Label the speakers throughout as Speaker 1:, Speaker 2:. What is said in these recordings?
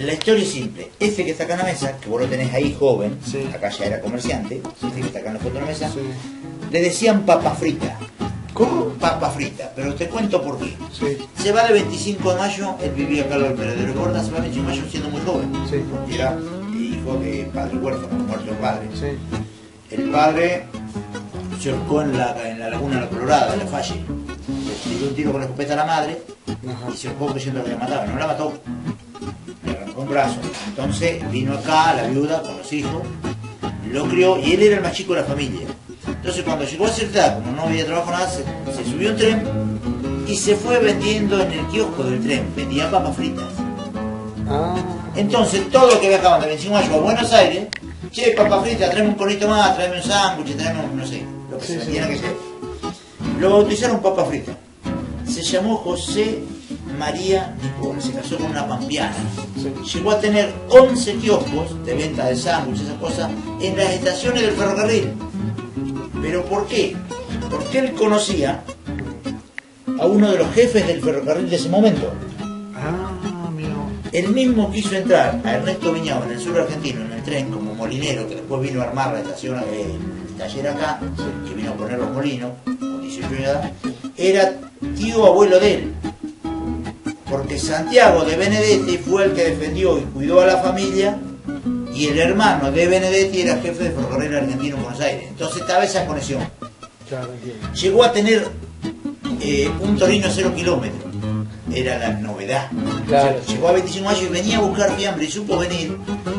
Speaker 1: La historia es simple. Este que está acá en la mesa, que vos lo tenés ahí joven,
Speaker 2: sí.
Speaker 1: Acá ya era comerciante, este que está acá en la foto de la mesa,
Speaker 2: Sí.
Speaker 1: le decían papa frita.
Speaker 2: ¿Cómo?
Speaker 1: Papa frita, pero te cuento por qué.
Speaker 2: Sí.
Speaker 1: Se va el 25 de mayo, él vivía acá en el Meredero de Gorda, se va el 25 de mayo siendo muy joven.
Speaker 2: Sí.
Speaker 1: Porque era hijo de padre huérfano, muerto el padre.
Speaker 2: Sí.
Speaker 1: El padre se ahorcó en la laguna de la Colorada, en la Falle. Le dio un tiro con la escopeta a la madre.
Speaker 2: Ajá.
Speaker 1: Y se ahorcó creyendo que la mataba. No la mató. Le arrancó un brazo. Entonces vino acá la viuda con los hijos, lo crió y él era el más chico de la familia. Entonces cuando llegó a cierta edad, como no había trabajo nada, se subió a un tren y se fue vendiendo en el kiosco del tren. Vendía papas fritas.
Speaker 2: Ah.
Speaker 1: Entonces todos los que viajaban de 25 de mayo a Buenos Aires, che, papa frita, tráeme un conito más, tráeme un sándwich, tráeme un, no sé, lo que
Speaker 2: Sí,
Speaker 1: se
Speaker 2: sí.
Speaker 1: vendiera que sea. Lo bautizaron papa frita. Se llamó José María Nicola, se casó con una pampeana.
Speaker 2: Sí.
Speaker 1: Llegó a tener 11 kioscos de venta de sándwiches, esas cosas, en las estaciones del ferrocarril. ¿Pero por qué? Porque él conocía a uno de los jefes del ferrocarril de ese momento.
Speaker 2: Ah, mira.
Speaker 1: Él mismo quiso entrar a Ernesto Viñao en el sur argentino, en el tren, como molinero, que después vino a armar la estación, el taller acá, que vino a poner los molinos, con 18 años de edad. Era tío abuelo de él. Porque Santiago de Benedetti fue el que defendió y cuidó a la familia, y el hermano de Benedetti era jefe de ferrocarril argentino en Buenos Aires. Entonces estaba esa conexión.
Speaker 2: Claro, entiendo.
Speaker 1: Llegó a tener un Torino 0 kilómetros. Era la novedad.
Speaker 2: Claro.
Speaker 1: Llegó a 25 años y venía a buscar fiambre, y supo venir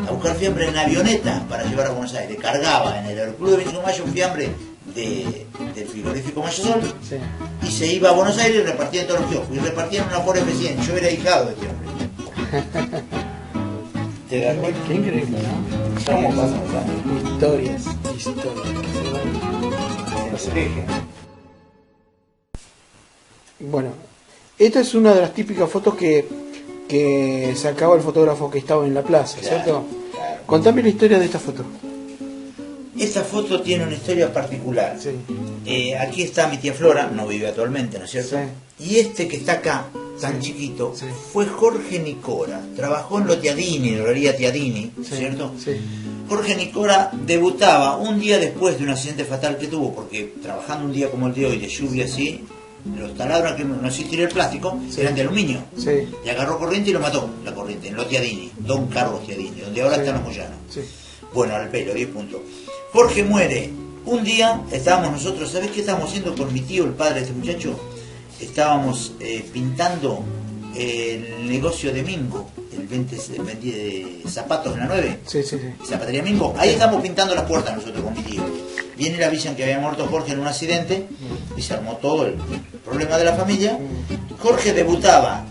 Speaker 1: a buscar fiambre en avioneta para llevar a Buenos Aires. Cargaba en el aeroclub de 25 de mayo un fiambre del frigorífico Mayosol,
Speaker 2: Sí.
Speaker 1: y se iba a Buenos Aires y repartía en todos los kioscos. Y repartía en una Ford F100. Yo era hijado de este hombre. ¿Te das cuenta?
Speaker 2: Qué increíble, ¿no?
Speaker 1: ¿Cómo pasan los años?
Speaker 2: Historias que se van.
Speaker 1: No se dejen.
Speaker 2: Bueno, esta es una de las típicas fotos que sacaba el fotógrafo que estaba en la plaza,
Speaker 1: Claro,
Speaker 2: ¿cierto?
Speaker 1: claro.
Speaker 2: Contame la historia de esta foto.
Speaker 1: Esta foto tiene una historia particular.
Speaker 2: Sí.
Speaker 1: Aquí está mi tía Flora, no vive actualmente, ¿no es cierto?
Speaker 2: Sí.
Speaker 1: Y este que está acá, tan chiquito,
Speaker 2: Sí.
Speaker 1: fue Jorge Nicora. Trabajó en lo Tiadini, en la Lotería Tiadini,
Speaker 2: Sí.
Speaker 1: ¿cierto?
Speaker 2: Sí.
Speaker 1: Jorge Nicora debutaba un día después de un accidente fatal que tuvo, porque trabajando un día como el de hoy, de lluvia así, los taladros que no existía el plástico,
Speaker 2: Sí.
Speaker 1: eran de aluminio.
Speaker 2: Sí.
Speaker 1: Y agarró corriente y lo mató, la corriente, en lo Tiadini, Don Carlos Tiadini, donde ahora
Speaker 2: Sí.
Speaker 1: están los Moyanos.
Speaker 2: Sí.
Speaker 1: Bueno, al pelo, 10 puntos. Jorge muere. Un día estábamos nosotros, ¿sabés qué estábamos haciendo con mi tío, el padre de este muchacho? Estábamos pintando el negocio de Mingo, el vendía de zapatos en la 9,
Speaker 2: Sí, sí, sí.
Speaker 1: zapatería Mingo. Ahí estamos pintando las puertas nosotros con mi tío. Viene la avisan que había muerto Jorge en un accidente y se armó todo el problema de la familia. Jorge debutaba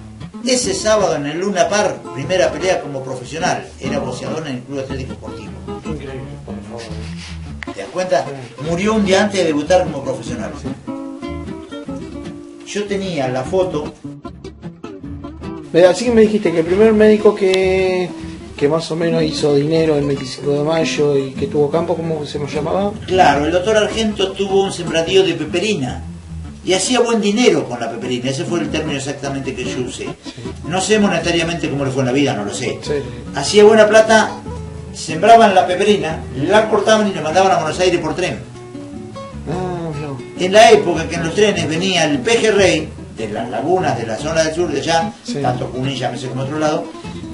Speaker 1: ese sábado en el Luna Par, primera pelea como profesional. Era boxeador en el Club Atlético Sportivo.
Speaker 2: Qué increíble, por favor.
Speaker 1: ¿Te das cuenta? Murió un día antes de debutar como profesional. Yo tenía la foto.
Speaker 2: Así que me dijiste que el primer médico que más o menos hizo dinero el 25 de mayo y que tuvo campo, ¿cómo se llamaba?
Speaker 1: Claro, el doctor Argento tuvo un sembradío de peperina y hacía buen dinero con la peperina. Ese fue el término exactamente que yo usé. No sé monetariamente cómo le fue en la vida, no lo sé.
Speaker 2: Sí.
Speaker 1: Hacía buena plata, sembraban la peperina, la cortaban y la mandaban a Buenos Aires por tren.
Speaker 2: Ah, no.
Speaker 1: En la época que en los trenes venía el pejerrey de las lagunas de la zona del sur de allá,
Speaker 2: Sí.
Speaker 1: tanto Junín, llámese como otro lado,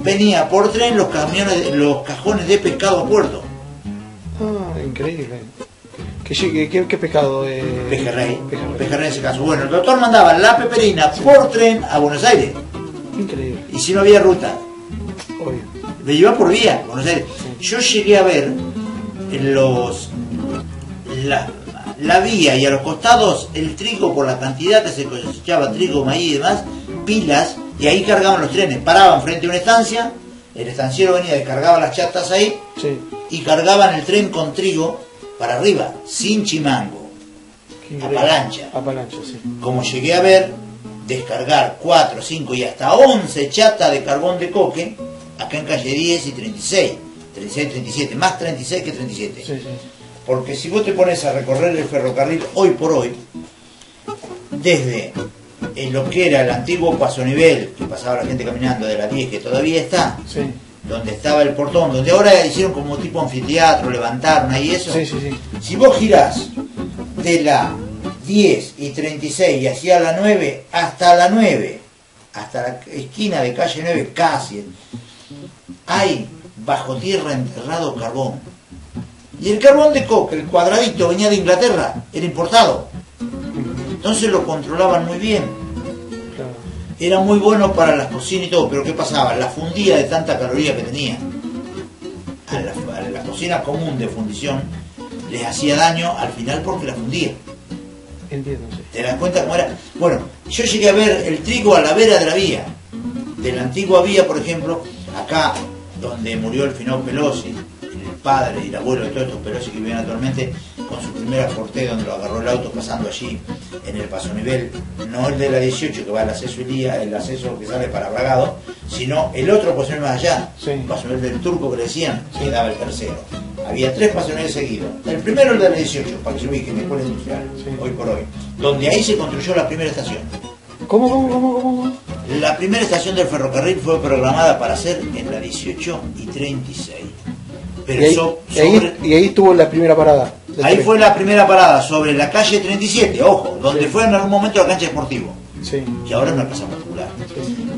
Speaker 1: venía por tren los camiones, los cajones de pescado a puerto.
Speaker 2: Ah, increíble. ¿Qué pescado?
Speaker 1: Pejerrey,
Speaker 2: Pejerrey.
Speaker 1: pejerrey en ese caso. Bueno, el doctor mandaba la peperina por tren a Buenos Aires,
Speaker 2: Increíble,
Speaker 1: y si no había ruta,
Speaker 2: obvio.
Speaker 1: lo llevaba por vía, Buenos Aires. Yo llegué a ver en la vía y a los costados el trigo, por la cantidad que se cosechaba, trigo, maíz y demás, pilas, y ahí cargaban los trenes, paraban frente a una estancia, el estanciero venía, descargaba las chatas ahí
Speaker 2: Sí.
Speaker 1: y cargaban el tren con trigo para arriba, sin chimango,
Speaker 2: Qué increíble.
Speaker 1: avalancha.
Speaker 2: Avalancha, sí.
Speaker 1: Como llegué a ver, descargar 4, 5 y hasta 11 chatas de carbón de coque, acá en calle 10 y 36, 36, 37, más 36 que 37.
Speaker 2: Sí, sí.
Speaker 1: Porque si vos te pones a recorrer el ferrocarril hoy por hoy, desde lo que era el antiguo paso nivel, que pasaba la gente caminando de la 10, que todavía está,
Speaker 2: Sí.
Speaker 1: donde estaba el portón, donde ahora hicieron como tipo anfiteatro, levantaron ahí eso.
Speaker 2: Sí, sí, sí.
Speaker 1: Si vos girás de la 10 y 36 y hacia la 9, hasta la 9, hasta la esquina de calle 9 casi, hay bajo tierra enterrado carbón. Y el carbón de coque, el cuadradito, venía de Inglaterra, era importado. Entonces lo controlaban muy bien.
Speaker 2: Claro.
Speaker 1: Era muy bueno para las cocinas y todo, pero ¿qué pasaba? La fundía de tanta caloría que tenía. A la cocina común de fundición les hacía daño al final porque la fundía.
Speaker 2: Entiendo, sí.
Speaker 1: ¿Te das cuenta cómo era? Bueno, yo llegué a ver el trigo a la vera de la vía. De la antigua vía, por ejemplo, acá donde murió el Finau Pelosi, el padre y el abuelo de todos estos Pelosi que viven actualmente, con su primera Forte donde lo agarró el auto pasando allí en el paso nivel, no el de la 18 que va al acceso Elías, el acceso que sale para Bragado, sino el otro paso nivel más allá,
Speaker 2: Sí.
Speaker 1: el paso nivel del Turco que le decían, que daba el tercero. Había 3 pasos niveles seguidos. El primero el de la 18, para que se ubiquen, escuela industrial,
Speaker 2: Sí.
Speaker 1: hoy por hoy, donde ahí se construyó la primera estación.
Speaker 2: ¿Cómo?
Speaker 1: La primera estación del ferrocarril fue programada para ser en la 18 y 36. Pero
Speaker 2: Y ahí estuvo la primera parada.
Speaker 1: ahí fue la primera parada, sobre la calle 37, ojo, donde fue en algún momento la cancha deportiva,
Speaker 2: Sí.
Speaker 1: que ahora es una casa particular.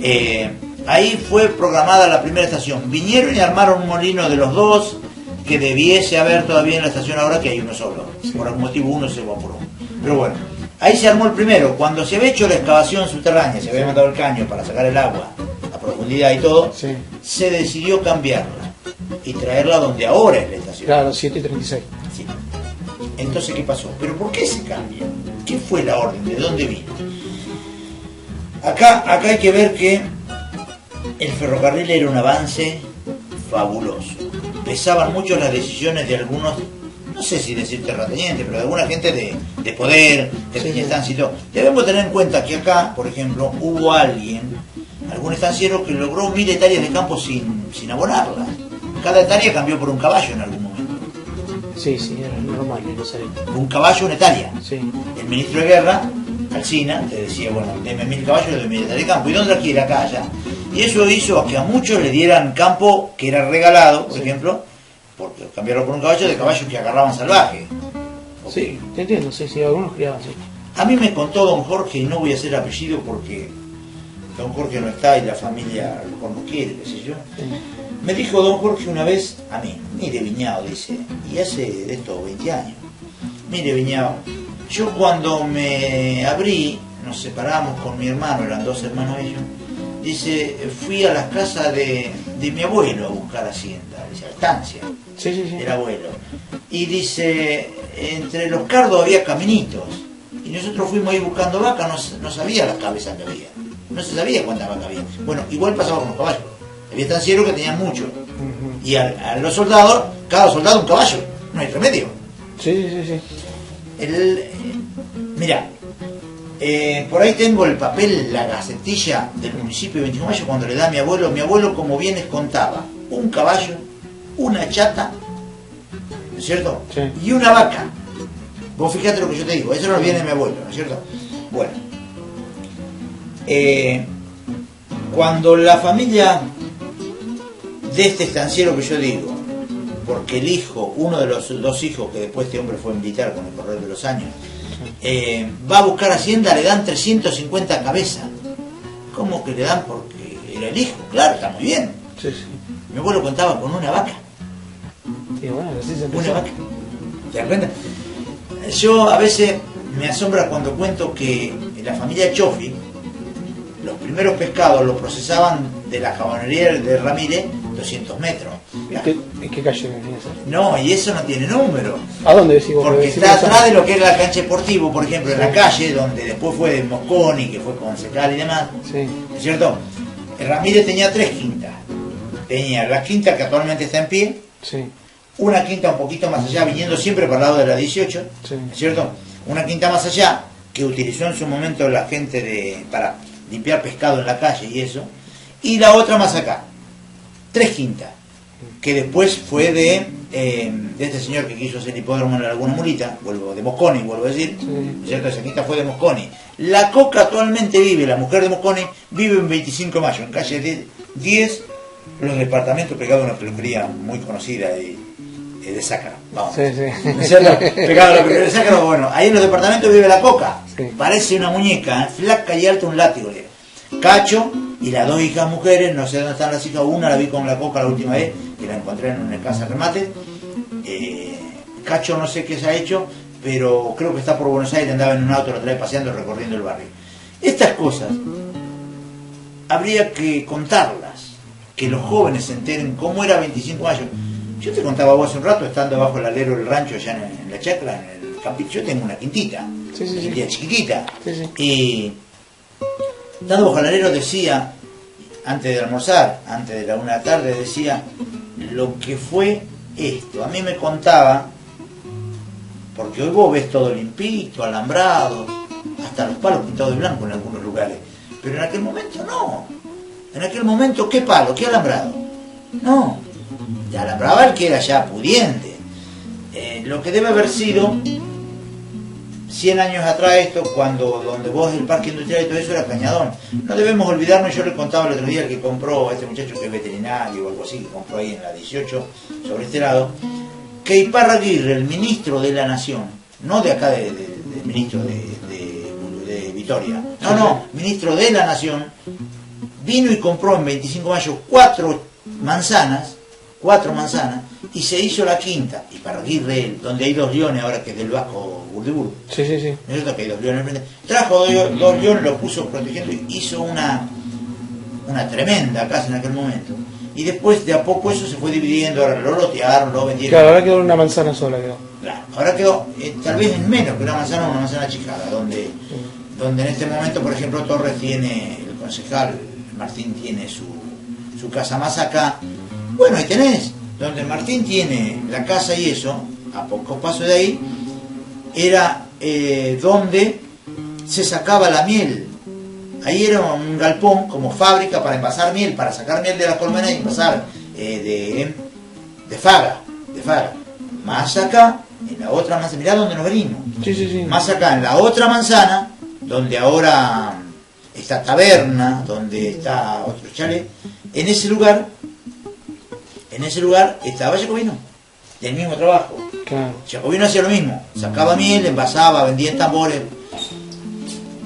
Speaker 2: Sí.
Speaker 1: Ahí fue programada la primera estación. Vinieron y armaron un molino de los dos, que debiese haber todavía en la estación ahora, que hay uno solo. Por algún motivo uno se evaporó. Pero bueno, ahí se armó el primero. Cuando se había hecho la excavación subterránea, se había mandado el caño para sacar el agua a profundidad y todo,
Speaker 2: Sí.
Speaker 1: se decidió cambiarla y traerla donde ahora es la estación.
Speaker 2: Claro, 7:36.
Speaker 1: Sí. Entonces, ¿qué pasó? ¿Pero por qué se cambia? ¿Qué fue la orden? ¿De dónde vino? Acá hay que ver que el ferrocarril era un avance fabuloso. Pesaban mucho las decisiones de algunos, no sé si decir terratenientes, pero de alguna gente de poder, que tenía estancia y todo. Debemos tener en cuenta que acá, por ejemplo, hubo algún estanciero que logró 1000 hectáreas de campo sin abonarlas. Cada hectárea cambió por un caballo en algún momento.
Speaker 2: Sí, era normal, no sabía.
Speaker 1: Un caballo, una hectárea.
Speaker 2: Sí.
Speaker 1: El ministro de Guerra, Alsina, te decía, bueno, deme 1000 caballos, le doy 1000 hectáreas de campo. ¿Y dónde la quiere? Acá, allá. Y eso hizo que a muchos le dieran campo que era regalado, por ejemplo, porque cambiaron por un caballo de caballos que agarraban salvajes.
Speaker 2: Sí, te entiendo, sí, algunos criaban, sí.
Speaker 1: A mí me contó don Jorge, y no voy a hacer apellido porque don Jorge no está y la familia lo quiere, qué sé yo.
Speaker 2: Sí.
Speaker 1: Me dijo don Jorge una vez a mí, mire Viñao, dice, y hace de esto 20 años, mire Viñao, yo cuando me abrí, nos separamos con mi hermano, eran 2 hermanos ellos, dice, fui a las casas de mi abuelo a buscar hacienda, dice, a estancia,
Speaker 2: Sí.
Speaker 1: el abuelo, y dice, entre los cardos había caminitos, y nosotros fuimos ahí buscando vacas, no sabía las cabezas que había, no se sabía cuántas vacas había. Bueno, igual pasaba con los caballos. Había estancieros que tenían mucho. Y a los soldados, cada soldado un caballo. No hay remedio.
Speaker 2: Sí.
Speaker 1: Mirá, por ahí tengo el papel, la gacetilla del municipio de 25 de Mayo cuando le da a mi abuelo. Mi abuelo, como bien les contaba, un caballo, una chata, ¿no es cierto?
Speaker 2: Sí.
Speaker 1: Y una vaca. Vos fijate lo que yo te digo, eso no viene de mi abuelo, ¿no es cierto? Bueno, cuando la familia de este estanciero que yo digo, porque el hijo, uno de los 2 hijos, que después este hombre fue militar con el correr de los años, va a buscar hacienda, le dan 350 cabezas. ¿Cómo que le dan? Porque era el hijo, claro, está muy bien.
Speaker 2: Sí.
Speaker 1: Mi abuelo contaba con una vaca.
Speaker 2: Y bueno, así se empezó.
Speaker 1: Una vaca. ¿Te das cuenta? Yo a veces me asombra cuando cuento que en la familia Chofi, los primeros pescados los procesaban de la jabonería de Ramírez 200 metros.
Speaker 2: ¿En qué calle venía esa?
Speaker 1: No, y eso no tiene número.
Speaker 2: ¿A dónde decís vos?
Speaker 1: Porque está atrás de lo que era la cancha deportiva, por ejemplo, en la calle, donde después fue de Mosconi, que fue concejal y demás.
Speaker 2: Sí.
Speaker 1: ¿No es cierto? El Ramírez tenía 3 quintas. Tenía la quinta que actualmente está en pie,
Speaker 2: Sí.
Speaker 1: una quinta un poquito más allá, viniendo siempre para el lado de la 18,
Speaker 2: Sí.
Speaker 1: ¿no es cierto? Una quinta más allá, que utilizó en su momento la gente para limpiar pescado en la calle y eso, y la otra más acá. 3 quintas, que después fue de este señor que quiso hacer hipódromo en la Laguna Mulita, de Mosconi, vuelvo a decir,
Speaker 2: Sí.
Speaker 1: ¿no es cierto? Esa quinta fue de Mosconi. La Coca actualmente vive, la mujer de Mosconi, vive en 25 de Mayo, en calle 10 los departamentos pegados a una peluquería muy conocida de Zácaro, vamos.
Speaker 2: Sí, sí.
Speaker 1: ¿No es cierto? Pegado a la peluquería de Zácaro, bueno, ahí en los departamentos vive la Coca.
Speaker 2: Sí.
Speaker 1: Parece una muñeca, flaca y alta, un látigo. Cacho y las dos hijas mujeres, no sé dónde están las hijas, una la vi con la Coca la última vez, que la encontré en una casa remate. Cacho no sé qué se ha hecho, pero creo que está por Buenos Aires, andaba en un auto, lo trae paseando, recorriendo el barrio. Estas cosas habría que contarlas, que los jóvenes se enteren cómo era 25 años. Yo te contaba vos hace un rato, estando bajo el alero del rancho, allá en la chacra, en el campito, yo tengo una quintita,
Speaker 2: Sí, sí,
Speaker 1: una
Speaker 2: sí.
Speaker 1: quintita chiquitita,
Speaker 2: Sí, sí.
Speaker 1: y estando bajo el alero decía, antes de almorzar, antes de la 1 de la tarde, decía lo que fue esto. A mí me contaba, porque hoy vos ves todo limpito, alambrado, hasta los palos pintados de blanco en algunos lugares, pero en aquel momento no. En aquel momento, ¿qué palo? ¿Qué alambrado? No, te alambraba el que era ya pudiente. Lo que debe haber sido 100 años atrás esto, cuando donde vos el parque industrial y todo eso era Cañadón. No debemos olvidarnos, yo le contaba el otro día, el que compró, este muchacho que es veterinario o algo así, que compró ahí en la 18, sobre este lado, que Iparraguirre, el ministro de la Nación, no de acá de ministro de Vitoria, no, ministro de la Nación, vino y compró en 25 de mayo 4 manzanas, y se hizo la quinta, Iparraguirre, donde hay 2 leones ahora, que es del Vasco Burdibur.
Speaker 2: Sí, sí, sí.
Speaker 1: ¿No es cierto que hay 2 leones frente? Trajo 2 leones, los puso protegiendo y hizo una tremenda casa en aquel momento. Y después de a poco eso se fue dividiendo, ahora lo lotearon, lo vendieron.
Speaker 2: Claro, ahora quedó una manzana sola, quedó.
Speaker 1: Claro, ahora quedó tal vez en menos que una manzana achicada, donde en este momento, por ejemplo, Torres tiene, el concejal Martín tiene su casa más acá. Bueno, ahí tenés, donde Martín tiene la casa y eso, a pocos pasos de ahí, era donde se sacaba la miel. Ahí era un galpón como fábrica para envasar miel, para sacar miel de las colmenas y envasar de faga. Más acá, en la otra manzana, mirá donde nos venimos.
Speaker 2: Sí, sí, sí.
Speaker 1: Más acá, en la otra manzana, donde ahora está Taberna, donde está otro chalet, en ese lugar estaba Jacobino, del mismo trabajo.
Speaker 2: Claro.
Speaker 1: Jacobino hacía lo mismo, sacaba miel, envasaba, vendía en tambores.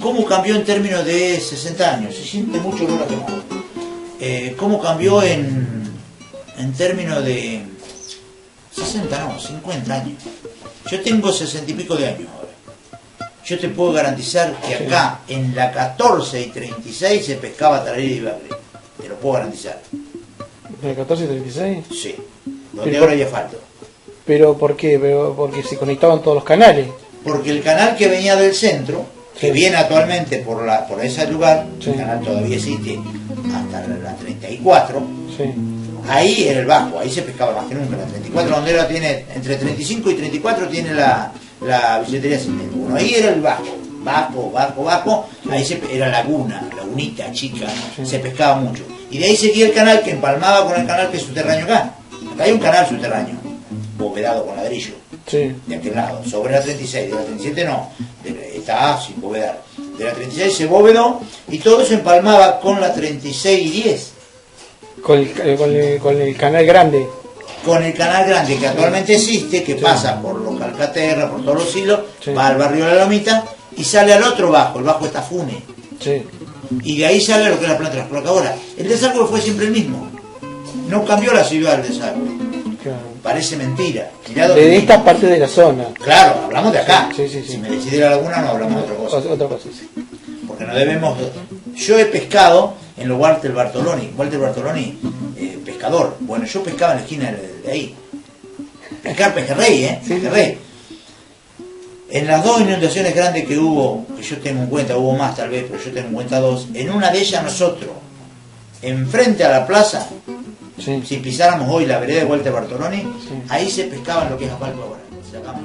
Speaker 1: ¿Cómo cambió en términos de 60 años? Se siente mucho olor a quemado. ¿Cómo cambió en términos de 60, no, 50 años? Yo tengo 60 y pico de años ahora. Yo te puedo garantizar que acá, en la 14 y 36, se pescaba tararira y bagre. Te lo puedo garantizar.
Speaker 2: ¿De 14 y 36?
Speaker 1: Sí. Donde
Speaker 2: Pero-
Speaker 1: ahora hay asfalto.
Speaker 2: ¿Pero por qué? Porque se conectaban todos los canales.
Speaker 1: Porque el canal que venía del centro, que
Speaker 2: Sí.
Speaker 1: viene actualmente por ese lugar,
Speaker 2: Sí.
Speaker 1: el canal todavía existe hasta la 34,
Speaker 2: Sí.
Speaker 1: ahí era el bajo, ahí se pescaba más que nunca. La 34, donde era, tiene entre 35 y 34 tiene la billetería sin uno. Ahí era el bajo, ahí era lagunita chica,
Speaker 2: Sí.
Speaker 1: se pescaba mucho. Y de ahí seguía el canal que empalmaba con el canal que es subterráneo acá. Acá hay un canal subterráneo, bovedado con ladrillo,
Speaker 2: Sí.
Speaker 1: de aquel lado, sobre la 36, de la 37 no, está sin bovedar. De la 36 se bóvedó y todo eso empalmaba con la 36 y 10.
Speaker 2: Con el canal grande.
Speaker 1: Con el canal grande que actualmente existe, que pasa por los Calcaterra, por todos los hilos,
Speaker 2: Sí.
Speaker 1: va al barrio de la Lomita y sale al otro bajo, el bajo está Fune.
Speaker 2: Sí.
Speaker 1: Y de ahí sale lo que es la planta de las placas. Ahora, el desagüe fue siempre el mismo. No cambió la ciudad del desagüe.
Speaker 2: Claro.
Speaker 1: Parece mentira. Mirá dónde
Speaker 2: De
Speaker 1: vive.
Speaker 2: esta parte de la zona.
Speaker 1: Claro, hablamos de acá.
Speaker 2: Sí, sí, sí.
Speaker 1: Si me decide la laguna no hablamos de otra cosa.
Speaker 2: Otra cosa, sí.
Speaker 1: Porque no debemos... Yo he pescado en los Walter Bartoloni, pescador. Bueno, yo pescaba en la esquina de ahí. Pescar pejerrey,
Speaker 2: Sí, sí,
Speaker 1: pejerrey. En las 2 inundaciones grandes que hubo, que yo tengo en cuenta, hubo más tal vez, pero yo tengo en cuenta 2, en una de ellas nosotros, enfrente a la plaza,
Speaker 2: Sí.
Speaker 1: si pisáramos hoy la vereda de Walter Bartoloni,
Speaker 2: Sí.
Speaker 1: ahí se pescaba en lo que es asfalto ahora. Sacamos